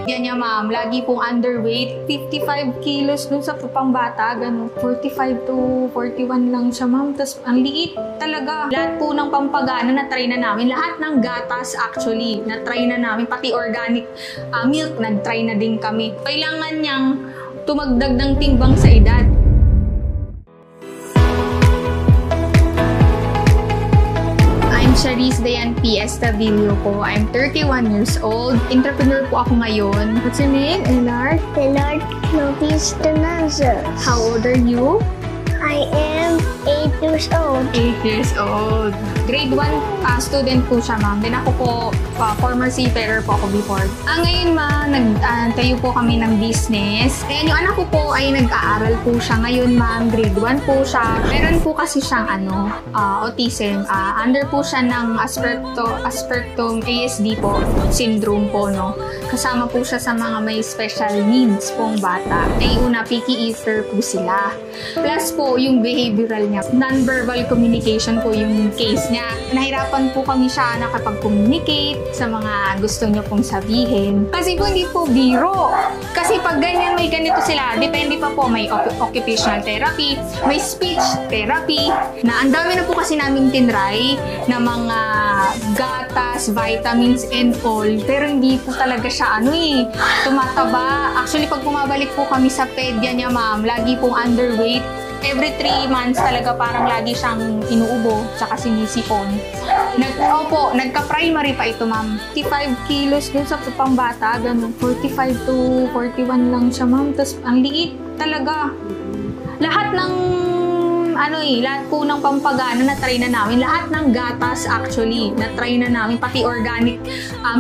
Yan niya ma'am, lagi pong underweight. 55 kilos dun sa pangbata, ganun. 45 to 41 lang siya ma'am. Tapos ang liit talaga. Lahat po ng pampagana na-try na namin. Lahat ng gatas actually, na-try na namin. Pati organic milk, nag-try na din kami. Kailangan niyang tumagdag ng timbang sa edad. I'm Charisse Dayan P. Estavillo po. I'm 31 years old. Entrepreneur po ako ngayon. What's your name, Elard? Elard Clovis Donazo. How old are you? I am 8 years old. 8 years old. Grade 1 student po siya, ma'am. Then ako po, former seafarer po ako before. Ngayon, ma'am, nagtayo po kami ng business. And yung anak ko po ay nag-aaral po siya ngayon, ma'am. Grade 1 po siya. Meron po kasi siyang autism. Under po siya ng Asperger's ASD po, syndrome po, no? Kasama po siya sa mga may special needs pong bata. Ay una, picky eater po sila. Plus po, yung behavioral niya. Non-verbal communication po yung case niya. Nahirapan po kami siya nakapag-communicate sa mga gusto niya pong sabihin. Kasi po hindi po biro. Kasi pag ganyan may ganito sila, depende pa po, may occupational therapy, may speech therapy, na ang dami na po kasi namin tinry na mga gatas, vitamins and all. Pero hindi po talaga siya tumataba. Actually, pag bumabalik po kami sa pedya niya, ma'am, lagi pong underweight. Every 3 months talaga parang lagi siyang inuubo tsaka sinisipon. Nagka-primary pa ito, ma'am. 55 kilos dun sa pangbata, ganun. 45 to 41 lang siya, ma'am. Tapos ang liit talaga. Lahat ng lahat po ng pampagana na-try na namin. Lahat ng gatas actually, na-try na namin. Pati organic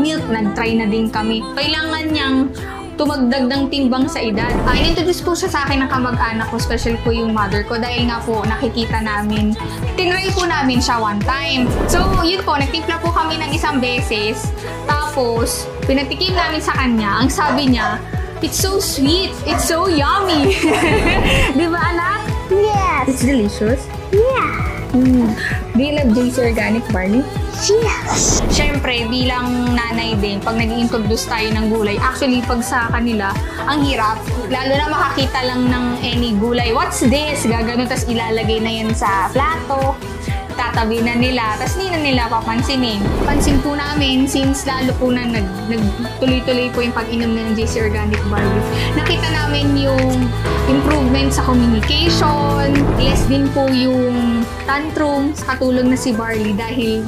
milk, nag-try na din kami. Kailangan niyang tumagdag ng timbang sa edad. In-introduce po siya sa akin ng kamag-anak ko, special po yung mother ko, dahil nga po nakikita namin. Tinry po namin siya one time. So, yun po, nagtimpla po kami ng isang beses. Tapos, pinatikim namin sa kanya. Ang sabi niya, it's so sweet, it's so yummy. Di ba, anak? Yes. It's delicious? Yeah. Do you love JC Organic Barley? Yes. Siyempre, bilang nanay din, pag nag-introduce tayo ng gulay, actually, pag sa kanila, ang hirap. Lalo na makakita lang ng any gulay. What's this? Gagano, tas ilalagay na yan sa plato. Tatabi na nila, tas hindi na nila papansinin. Pansin po namin, since lalo po na nagtuloy-tuloy po yung pag-inom na ng JC Organic Barley, nakita namin yung improvement sa communication, less din po yung tantrums, katulong na si Barley dahil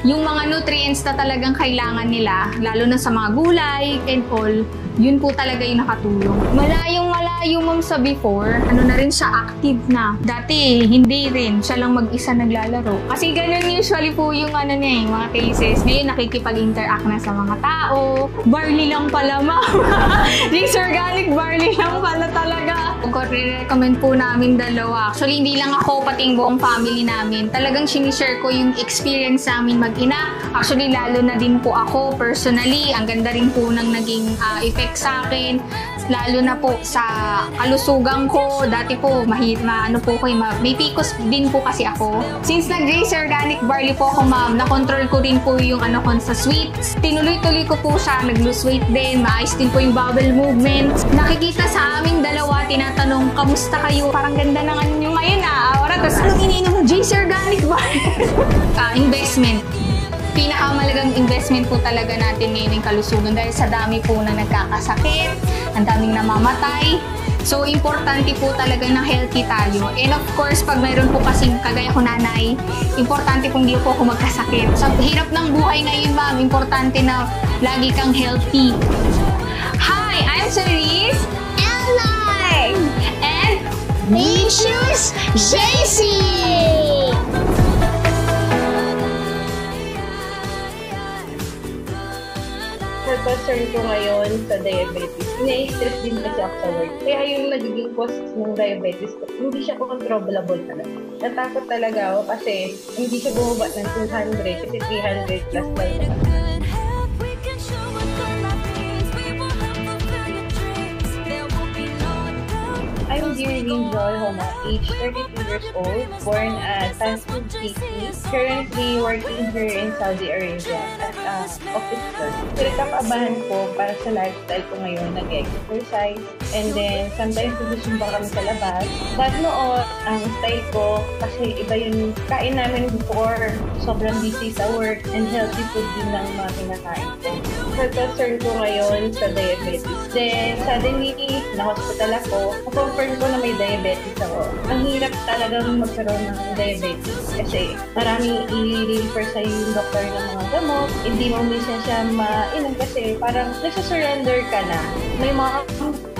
yung mga nutrients na talagang kailangan nila, lalo na sa mga gulay and all, yun po talaga yung nakatulong. Malayong-malayo, ma'am, sa before, na rin siya, active na. Dati, hindi rin. Siya lang mag-isa naglalaro. Kasi ganun usually po yung mga cases. Ngayon, nakikipag-interact na sa mga tao. Barley lang pala, ma'am. JC Organic Barley lang pala talaga. Recommend po namin dalawa. Actually, hindi lang ako, pati yung buong family namin. Talagang sinishare ko yung experience namin mag-ina. Actually, lalo na din po ako, personally. Ang ganda rin po ng naging effect sa akin. Lalo na po sa kalusugan ko. Dati po, may PCOS din po kasi ako. Since nag-JC Organic Barley po ako, ma'am, na-control ko rin po yung ko sa sweets. Tinuloy-tuloy ko po siya, nag-lose weight din, maayos din po yung bowel movements. Nakikita sa aming dalawa, tinatanong, kamusta kayo? Parang ganda ng nyo ngayon aura. Tapos anong iniinom mo? JC Organic Barley. Investment. Pinakamalagang investment po talaga natin ngayon yung kalusugan dahil sa dami po na nagkakasakit, ang daming namamatay. So, importante po talaga na healthy tayo. And of course, pag mayroon po kasing kagaya ko nanay, importante pong di po ako magkasakit. Sa hirap ng buhay ngayon, ma'am, importante na lagi kang healthy. Hi, I'm Charisse. Elard. And we choose JC. Concern ko ngayon sa diabetes. Ina-stress din kasi ako sa work. Kaya yung nagiging cause ng diabetes ko, hindi siya controllable talaga. Natakot talaga ako kasi hindi siya bumaba ng 200 kasi 300 plus talaga. I'm Deareen Joy Homa, age 32 years old, born at Tasmania City, currently working here in Saudi Arabia as office clerk. Pinagkakabahan ko para sa lifestyle ko ngayon, nag-exercise, and then sometimes nagsusumbang kami sa labas. But noon, ang style ko, kasi iba yung kain namin before, sobrang busy sa work, and healthy food din ng mga kinakain ko. Concern ko ngayon sa diabetes. Then, suddenly, na-hospital ako. Na-confirm ko na may diabetes ako. Ang hirap talagang magkaroon ng diabetes kasi maraming i-refer sa'yo yung doktor ng mga gamot. Hindi mo minsan siya mainom kasi parang nasa-surrender ka na. May mga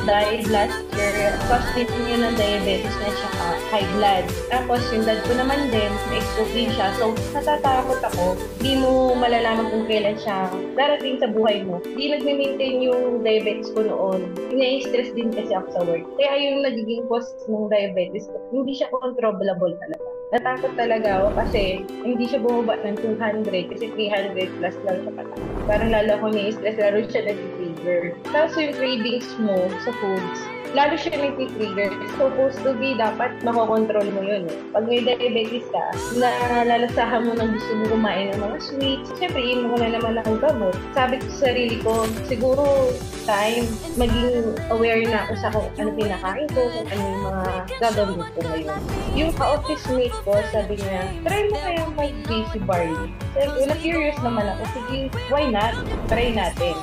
died last year, cause din yun ng diabetes na siya high blood. Tapos yung dad ko naman din, na-expose din siya. So, natatakot ako. Hindi mo malalaman kung kailan siya darating sa buhay mo. Hindi nagme-maintain yung diabetes ko noon. Ina-stress din kasi ako sa work. Kaya yung nagiging cause ng diabetes ko, hindi siya controllable talaga. Natakot talaga ako kasi hindi siya bumaba ng 200 kasi 300 plus lang siya pataas. Parang lalo ko ni-stress, lalo siya nag-trigger. Tapos yung cravings mo sa foods, lalo siya nag-trigger. Supposed to be, dapat makokontrol mo yun. Pag may diabetes ka, nalalasahan mo ng gusto mo kumain ng mga sweets. Siyempre, inom ko na naman ang gamot. Sabi ko sa sarili ko, siguro time, maging aware na ako sa kung ano pinakain ko, kung ano yung mga gagawin ko ngayon. Yung ka-office mate ko, sabi niya, try mo kayong mag-JC Barley. So, na-curious naman ako, sige, why not? Try natin.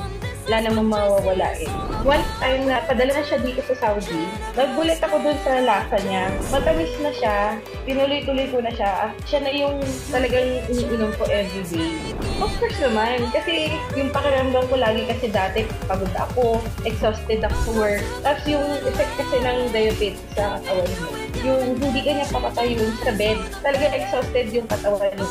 Wala namang mawawala eh. One time na padala na siya dito sa Saudi, nagbulit ako dun sa lasa niya. Matamis na siya, tinuloy-tuloy ko na siya. Siya na yung talagang iniinom ko everyday. Of course naman, kasi yung pakiramdam ko lagi kasi dati pagod ako, exhausted ako sa work. Tapos yung effect kasi ng diabetes sa katawan mo. Yung hindi ka niya papatayun sa bed, talaga exhausted yung katawan mo.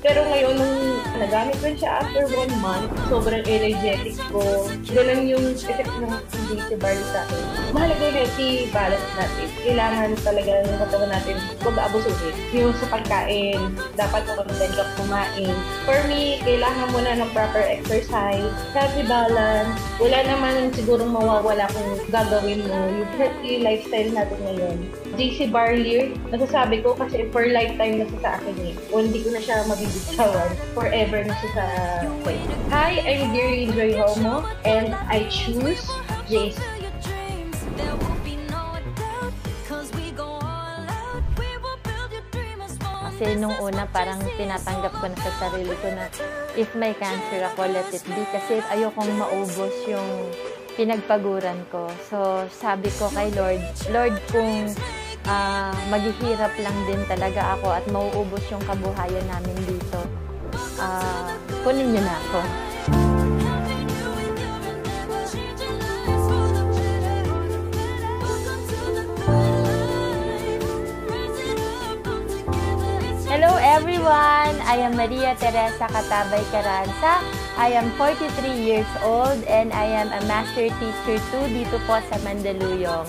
Pero ngayon, nung nagamit ko siya after 1 month, sobrang energetic ko. Ganun yung effect ng JC Barley sa akin. Mahalaga yung healthy balance natin. Kailangan talaga ng katawan natin huwag abusuhin. Yung sa pagkain, dapat content ka kumain. For me, kailangan muna ng proper exercise, healthy balance. Wala naman siguro mawawala kung gagawin mo yung healthy lifestyle natin ngayon. JC Barley, nasasabi ko kasi for lifetime na siya sa akin eh. O hindi ko na siya mabibitawan. Forever na siya sa akin. Hi, I'm Deareen Joy Homo and I choose JC. Kasi nung una parang tinatanggap ko na sa sarili ko na if may cancer ako, let it be. Kasi ayokong maubos yung pinagpaguran ko. So sabi ko kay Lord, Lord, kung maghihirap lang din talaga ako at mauubos yung kabuhayan namin dito, kunin niyo na ako. Hello everyone! I am Maria Teresa Catabay Caranza. I am 43 years old and I am a master teacher too dito po sa Mandaluyong.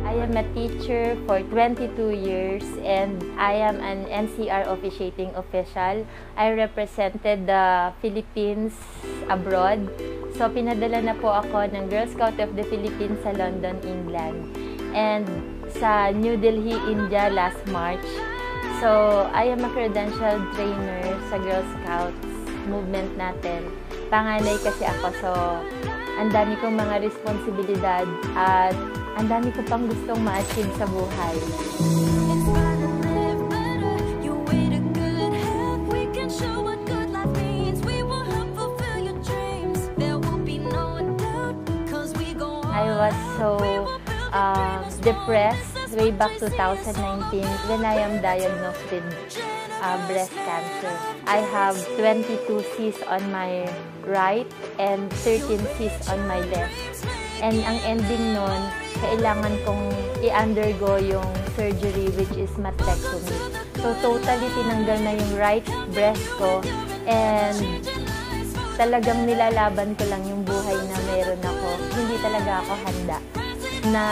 I am a teacher for 22 years and I am an NCR officiating official. I represented the Philippines abroad. So, pinadala na po ako ng Girl Scout of the Philippines sa London, England. And sa New Delhi, India last March. So, I am a credentialed trainer sa Girl Scouts movement natin. Panganay kasi ako, so ang dami kong mga responsibilidad at ang dami ko pang gustong ma-achieve sa buhay. I was so depressed way back 2019 when I am diagnosed with breast cancer. I have 22 cysts on my right and 13 cysts on my left. And ang ending nun, kailangan kong i-undergo yung surgery which is mastectomy. So totally tinanggal na yung right breast ko and talagang nilalaban ko lang yung buhay na meron ako. Hindi talaga ako handa na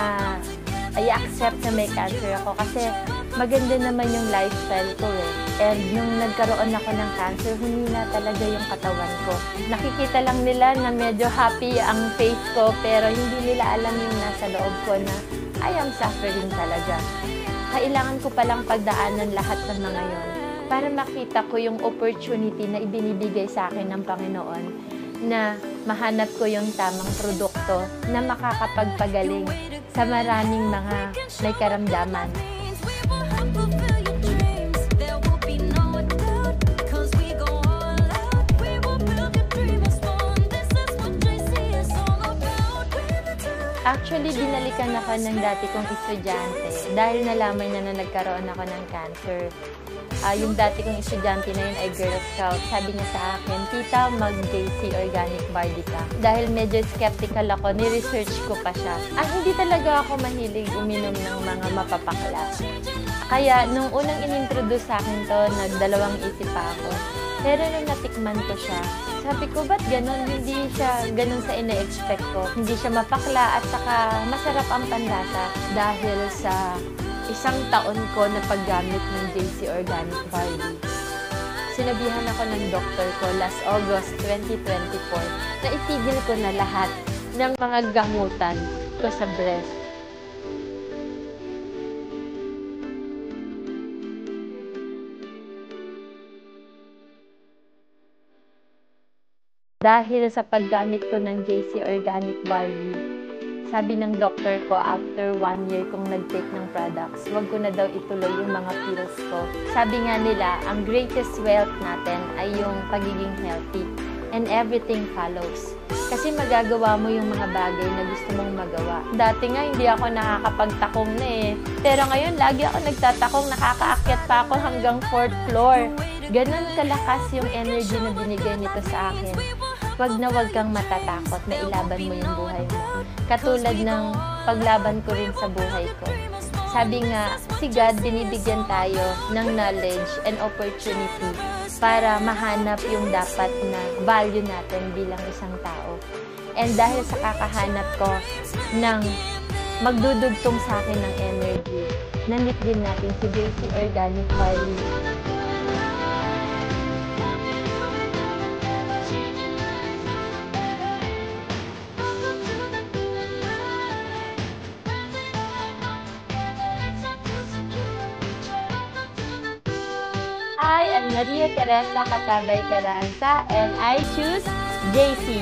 i-accept na may cancer ako kasi maganda naman yung lifestyle ko eh. And nung nagkaroon ako ng cancer, humina talaga yung katawan ko. Nakikita lang nila na medyo happy ang face ko, pero hindi nila alam yung nasa loob ko na I am suffering talaga. Kailangan ko palang pagdaanan lahat ng mga yon para makita ko yung opportunity na ibinibigay sa akin ng Panginoon na mahanap ko yung tamang produkto na makakapagpagaling sa maraming mga may karamdaman. Actually, binalikan ako ng dati kong estudyante dahil nalaman niya na nagkaroon ako ng cancer. Yung dati kong estudyante na yun ay Girl Scout. Sabi niya sa akin, "Tita, mag-JC Organic Barley ka." Dahil medyo skeptical ako, ni-research ko pa siya. Hindi talaga ako mahilig uminom ng mga mapapakla. Kaya, nung unang inintroduce sa akin to, nagdalawang isip pa ako. Pero nung natikman ko siya, sabi ko, ba't ganun? Hindi siya ganun sa ina-expect ko. Hindi siya mapakla at saka masarap ang panlasa dahil sa isang taon ko na paggamit ng JC Organic Barley. Sinabihan ako ng doktor ko last August 2024 na itigil ko na lahat ng mga gamutan ko sa breast. Dahil sa paggamit ko ng JC Organic Barley, sabi ng doctor ko after 1 year kong nag-take ng products, wag ko na daw ituloy yung mga pills ko. Sabi nga nila, ang greatest wealth natin ay yung pagiging healthy and everything follows. Kasi magagawa mo yung mga bagay na gusto mong magawa. Dati nga hindi ako nakakapagtakong na eh. Pero ngayon lagi ako nagtatakong, nakakaakyat pa ako hanggang 4th floor. Ganon kalakas yung energy na binigay nito sa akin. Wag na wag kang matatakot na ilaban mo yung buhay mo. Katulad ng paglaban ko rin sa buhay ko. Sabi nga, si God binibigyan tayo ng knowledge and opportunity para mahanap yung dapat na value natin bilang isang tao. And dahil sa kakahanap ko ng magdudugtong sa akin ng energy, namit din natin si JC Organic Barley. I am Maria Teresa Katabay Caranza and I choose JC.